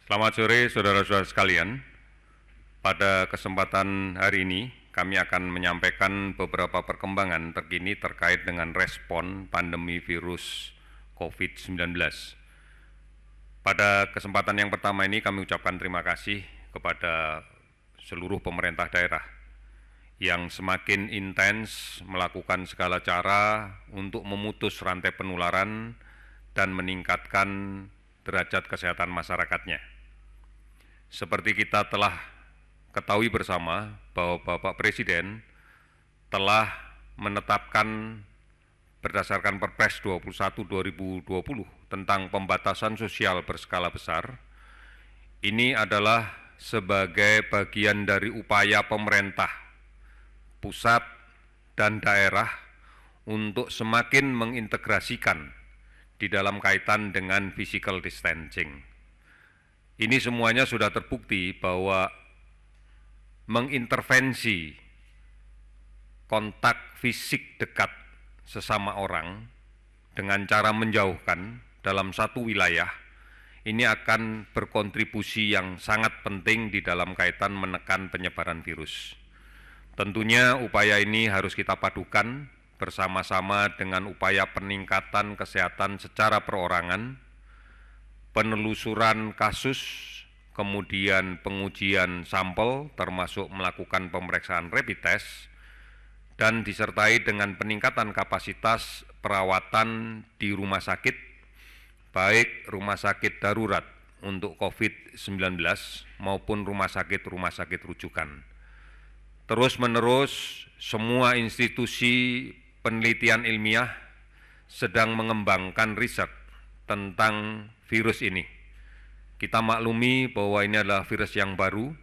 Selamat sore saudara-saudara sekalian. Pada kesempatan hari ini kami akan menyampaikan beberapa perkembangan terkini terkait dengan respon pandemi virus COVID-19. Pada kesempatan yang pertama ini kami ucapkan terima kasih kepada seluruh pemerintah daerah yang semakin intens melakukan segala cara untuk memutus rantai penularan dan meningkatkan derajat kesehatan masyarakatnya. Seperti kita telah ketahui bersama bahwa Bapak Presiden telah menetapkan berdasarkan Perpres 21/2020 tentang pembatasan sosial berskala besar. Ini adalah sebagai bagian dari upaya pemerintah, pusat, dan daerah untuk semakin mengintegrasikan di dalam kaitan dengan physical distancing. Ini semuanya sudah terbukti bahwa mengintervensi kontak fisik dekat sesama orang dengan cara menjauhkan dalam satu wilayah, ini akan berkontribusi yang sangat penting di dalam kaitan menekan penyebaran virus. Tentunya upaya ini harus kita padukan bersama-sama dengan upaya peningkatan kesehatan secara perorangan, penelusuran kasus, kemudian pengujian sampel termasuk melakukan pemeriksaan rapid test, dan disertai dengan peningkatan kapasitas perawatan di rumah sakit, baik rumah sakit darurat untuk COVID-19 maupun rumah sakit rujukan. Terus-menerus semua institusi penelitian ilmiah sedang mengembangkan riset tentang virus ini. Kita maklumi bahwa ini adalah virus yang baru,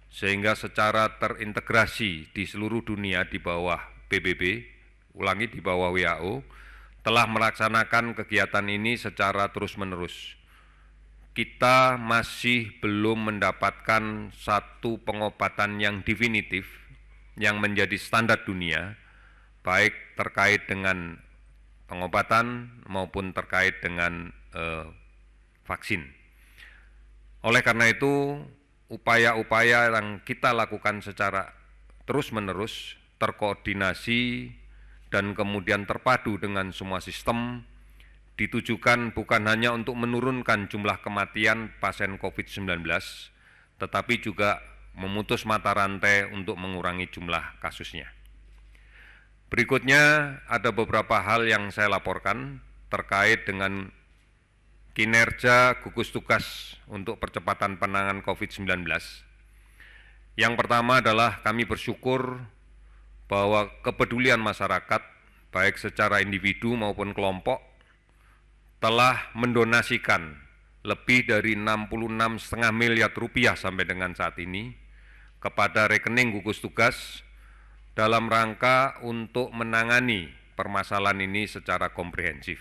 sehingga secara terintegrasi di seluruh dunia di bawah PBB, di bawah WHO, telah melaksanakan kegiatan ini secara terus-menerus. Kita masih belum mendapatkan satu pengobatan yang definitif, yang menjadi standar dunia, baik terkait dengan pengobatan maupun terkait dengan vaksin. Oleh karena itu, upaya-upaya yang kita lakukan secara terus-menerus, terkoordinasi, dan kemudian terpadu dengan semua sistem, ditujukan bukan hanya untuk menurunkan jumlah kematian pasien COVID-19, tetapi juga memutus mata rantai untuk mengurangi jumlah kasusnya. Berikutnya ada beberapa hal yang saya laporkan terkait dengan kinerja gugus tugas untuk percepatan penanganan COVID-19. Yang pertama adalah kami bersyukur bahwa kepedulian masyarakat, baik secara individu maupun kelompok, telah mendonasikan lebih dari 66,5 miliar rupiah sampai dengan saat ini kepada rekening gugus tugas dalam rangka untuk menangani permasalahan ini secara komprehensif.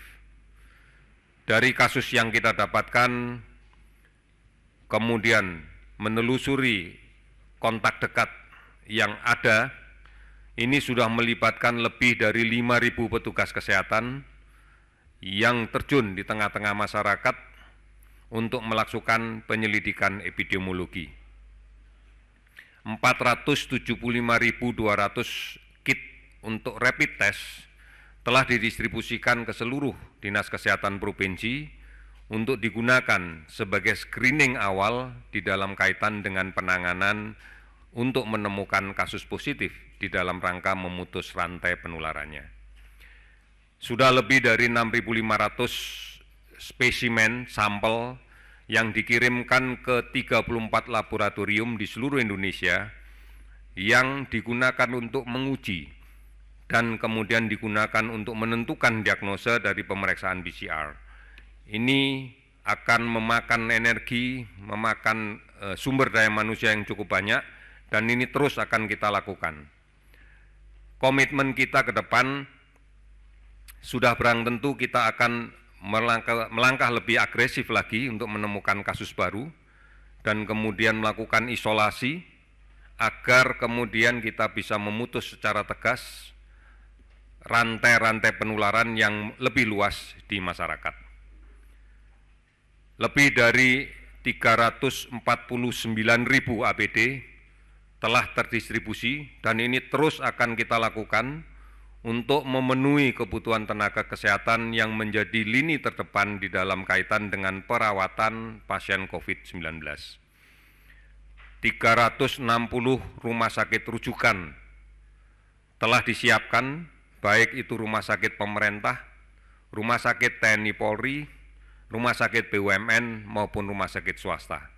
Dari kasus yang kita dapatkan, kemudian menelusuri kontak dekat yang ada, ini sudah melibatkan lebih dari 5.000 petugas kesehatan yang terjun di tengah-tengah masyarakat untuk melakukan penyelidikan epidemiologi. 475.200 kit untuk rapid test telah didistribusikan ke seluruh dinas kesehatan provinsi untuk digunakan sebagai screening awal di dalam kaitan dengan penanganan untuk menemukan kasus positif di dalam rangka memutus rantai penularannya. Sudah lebih dari 6.500 spesimen sampel yang dikirimkan ke 34 laboratorium di seluruh Indonesia yang digunakan untuk menguji dan kemudian digunakan untuk menentukan diagnosa dari pemeriksaan PCR. Ini akan memakan energi, memakan sumber daya manusia yang cukup banyak, dan ini terus akan kita lakukan. Komitmen kita ke depan sudah barang tentu kita akan melangkah lebih agresif lagi untuk menemukan kasus baru dan kemudian melakukan isolasi agar kemudian kita bisa memutus secara tegas rantai-rantai penularan yang lebih luas di masyarakat. Lebih dari 349.000 APD telah terdistribusi dan ini terus akan kita lakukan untuk memenuhi kebutuhan tenaga kesehatan yang menjadi lini terdepan di dalam kaitan dengan perawatan pasien COVID-19. 360 rumah sakit rujukan telah disiapkan, baik itu rumah sakit pemerintah, rumah sakit TNI Polri, rumah sakit BUMN maupun rumah sakit swasta.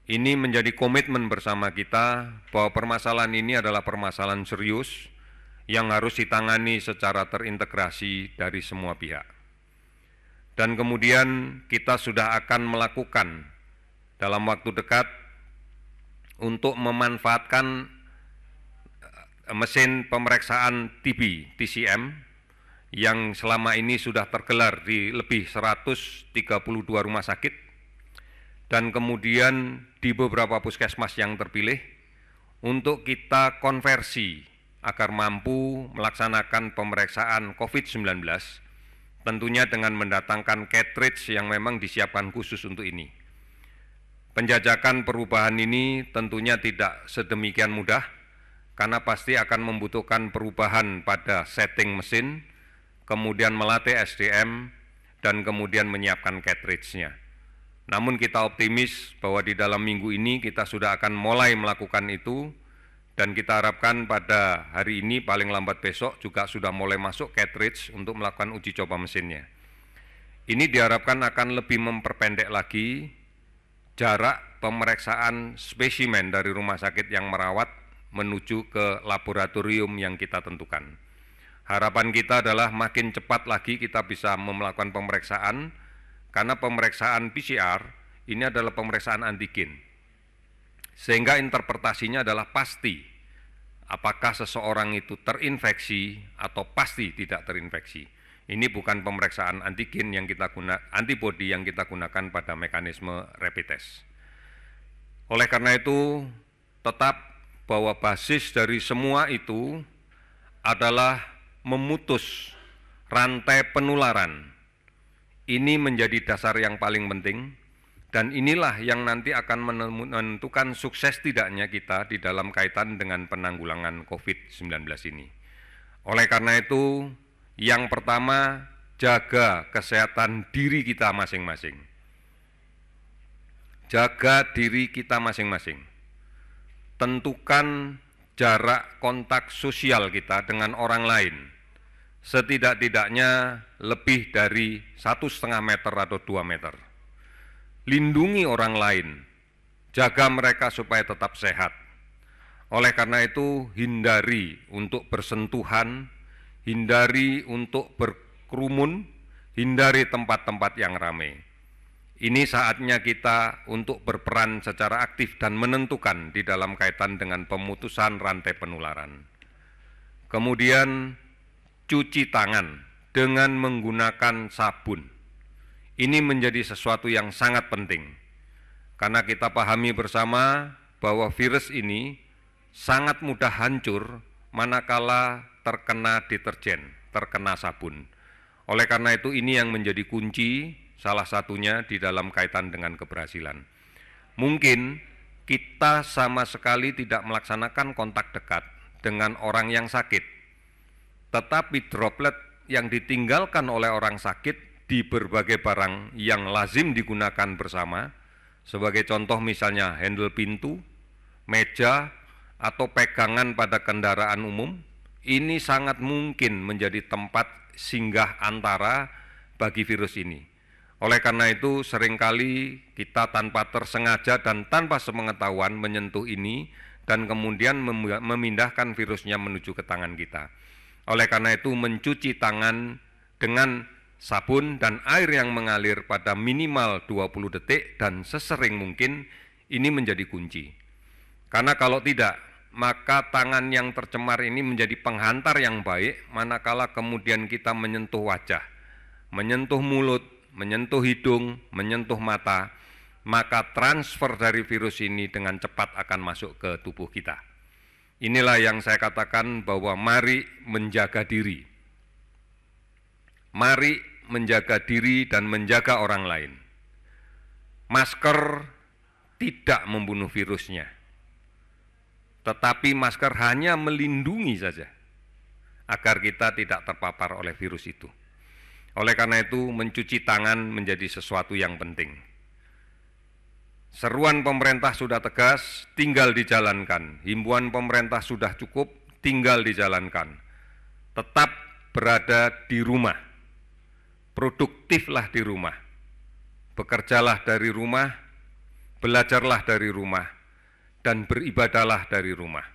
Ini menjadi komitmen bersama kita bahwa permasalahan ini adalah permasalahan serius yang harus ditangani secara terintegrasi dari semua pihak. Dan kemudian kita sudah akan melakukan dalam waktu dekat untuk memanfaatkan mesin pemeriksaan TB, TCM, yang selama ini sudah tergelar di lebih 132 rumah sakit, dan kemudian di beberapa puskesmas yang terpilih untuk kita konversi agar mampu melaksanakan pemeriksaan COVID-19, tentunya dengan mendatangkan cartridge yang memang disiapkan khusus untuk ini. Penjajakan perubahan ini tentunya tidak sedemikian mudah, karena pasti akan membutuhkan perubahan pada setting mesin, kemudian melatih SDM, dan kemudian menyiapkan cartridge-nya. Namun kita optimis bahwa di dalam minggu ini kita sudah akan mulai melakukan itu, dan kita harapkan pada hari ini paling lambat besok juga sudah mulai masuk cartridge untuk melakukan uji coba mesinnya. Ini diharapkan akan lebih memperpendek lagi jarak pemeriksaan spesimen dari rumah sakit yang merawat menuju ke laboratorium yang kita tentukan. Harapan kita adalah makin cepat lagi kita bisa melakukan pemeriksaan, karena pemeriksaan PCR ini adalah pemeriksaan antigen, sehingga interpretasinya adalah pasti apakah seseorang itu terinfeksi atau pasti tidak terinfeksi. Ini bukan pemeriksaan antigen yang kita antibody yang kita gunakan pada mekanisme rapid test. Oleh karena itu, tetap bahwa basis dari semua itu adalah memutus rantai penularan. Ini menjadi dasar yang paling penting, dan inilah yang nanti akan menentukan sukses tidaknya kita di dalam kaitan dengan penanggulangan COVID-19 ini. Oleh karena itu, yang pertama, jaga kesehatan diri kita masing-masing. Jaga diri kita masing-masing. Tentukan jarak kontak sosial kita dengan orang lain setidak-tidaknya lebih dari 1,5 meter atau 2 meter. Lindungi orang lain, jaga mereka supaya tetap sehat. Oleh karena itu, hindari untuk bersentuhan, hindari untuk berkerumun, hindari tempat-tempat yang ramai. Ini saatnya kita untuk berperan secara aktif dan menentukan di dalam kaitan dengan pemutusan rantai penularan. Kemudian, cuci tangan dengan menggunakan sabun. Ini menjadi sesuatu yang sangat penting, karena kita pahami bersama bahwa virus ini sangat mudah hancur manakala terkena deterjen, terkena sabun. Oleh karena itu, ini yang menjadi kunci salah satunya di dalam kaitan dengan keberhasilan. Mungkin kita sama sekali tidak melaksanakan kontak dekat dengan orang yang sakit, tetapi droplet yang ditinggalkan oleh orang sakit di berbagai barang yang lazim digunakan bersama, sebagai contoh misalnya handle pintu, meja, atau pegangan pada kendaraan umum, ini sangat mungkin menjadi tempat singgah antara bagi virus ini. Oleh karena itu, seringkali kita tanpa tersengaja dan tanpa sepengetahuan menyentuh ini dan kemudian memindahkan virusnya menuju ke tangan kita. Oleh karena itu, mencuci tangan dengan sabun dan air yang mengalir pada minimal 20 detik dan sesering mungkin ini menjadi kunci. Karena kalau tidak, maka tangan yang tercemar ini menjadi penghantar yang baik manakala kemudian kita menyentuh wajah, menyentuh mulut, menyentuh hidung, menyentuh mata, maka transfer dari virus ini dengan cepat akan masuk ke tubuh kita. Inilah yang saya katakan bahwa mari menjaga diri. Mari menjaga diri dan menjaga orang lain. masker tidak membunuh virusnya, tetapi masker hanya melindungi saja agar kita tidak terpapar oleh virus itu. Oleh karena itu, mencuci tangan menjadi sesuatu yang penting. Seruan pemerintah sudah tegas, tinggal dijalankan. Himbauan pemerintah sudah cukup, tinggal dijalankan. Tetap berada di rumah, produktiflah di rumah, bekerjalah dari rumah, belajarlah dari rumah, dan beribadahlah dari rumah.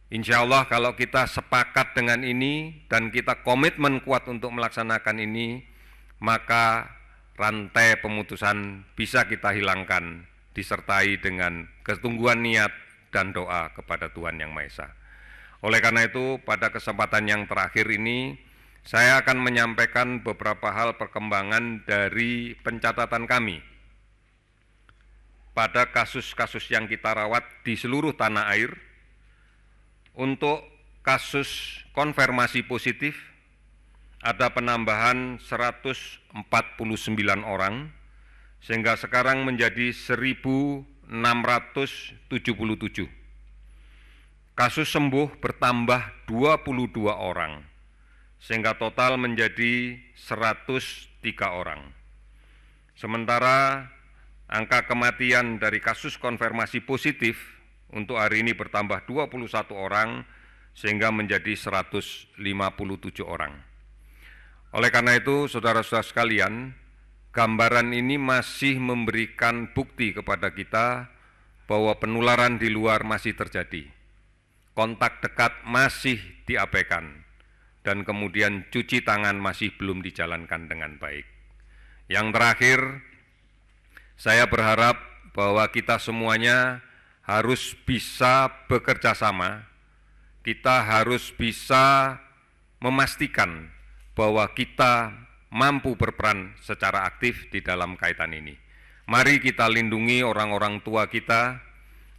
Insya Allah kalau kita sepakat dengan ini dan kita komitmen kuat untuk melaksanakan ini, maka rantai pemutusan bisa kita hilangkan, disertai dengan ketungguan niat dan doa kepada Tuhan Yang Maha Esa. Oleh karena itu, pada kesempatan yang terakhir ini, saya akan menyampaikan beberapa hal perkembangan dari pencatatan kami pada kasus-kasus yang kita rawat di seluruh tanah air. Untuk kasus konfirmasi positif, ada penambahan 149 orang, sehingga sekarang menjadi 1.677. Kasus sembuh bertambah 22 orang, sehingga total menjadi 103 orang. Sementara angka kematian dari kasus konfirmasi positif untuk hari ini bertambah 21 orang, sehingga menjadi 157 orang. Oleh karena itu, saudara-saudara sekalian, gambaran ini masih memberikan bukti kepada kita bahwa penularan di luar masih terjadi. Kontak dekat masih diabaikan, dan kemudian cuci tangan masih belum dijalankan dengan baik. Yang terakhir, saya berharap bahwa kita semuanya harus bisa bekerja sama, kita harus bisa memastikan bahwa kita mampu berperan secara aktif di dalam kaitan ini. Mari kita lindungi orang-orang tua kita,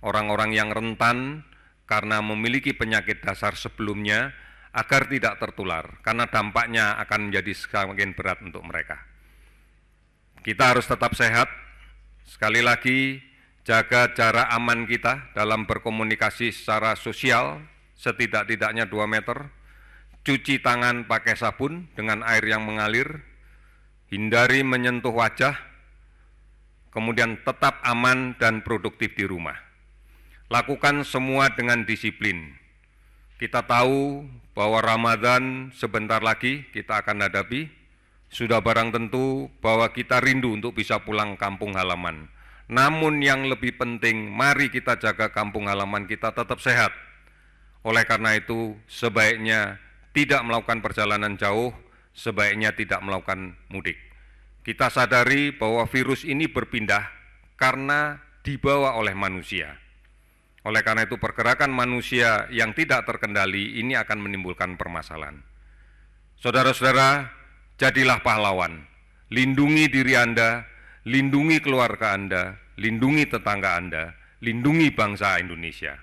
orang-orang yang rentan karena memiliki penyakit dasar sebelumnya, agar tidak tertular, karena dampaknya akan menjadi semakin berat untuk mereka. Kita harus tetap sehat. Sekali lagi, jaga jarak aman kita dalam berkomunikasi secara sosial, setidak-tidaknya 2 meter. Cuci tangan pakai sabun dengan air yang mengalir, hindari menyentuh wajah, kemudian tetap aman dan produktif di rumah. Lakukan semua dengan disiplin. Kita tahu bahwa Ramadan sebentar lagi kita akan hadapi. Sudah barang tentu bahwa kita rindu untuk bisa pulang kampung halaman. Namun yang lebih penting, mari kita jaga kampung halaman kita tetap sehat. Oleh karena itu, sebaiknya tidak melakukan perjalanan jauh, sebaiknya tidak melakukan mudik. Kita sadari bahwa virus ini berpindah karena dibawa oleh manusia. Oleh karena itu, pergerakan manusia yang tidak terkendali ini akan menimbulkan permasalahan. Saudara-saudara, jadilah pahlawan. Lindungi diri Anda, lindungi keluarga Anda, lindungi tetangga Anda, lindungi bangsa Indonesia.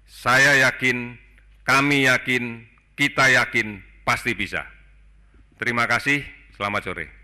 Saya yakin, kami yakin, kita yakin pasti bisa. Terima kasih, selamat sore.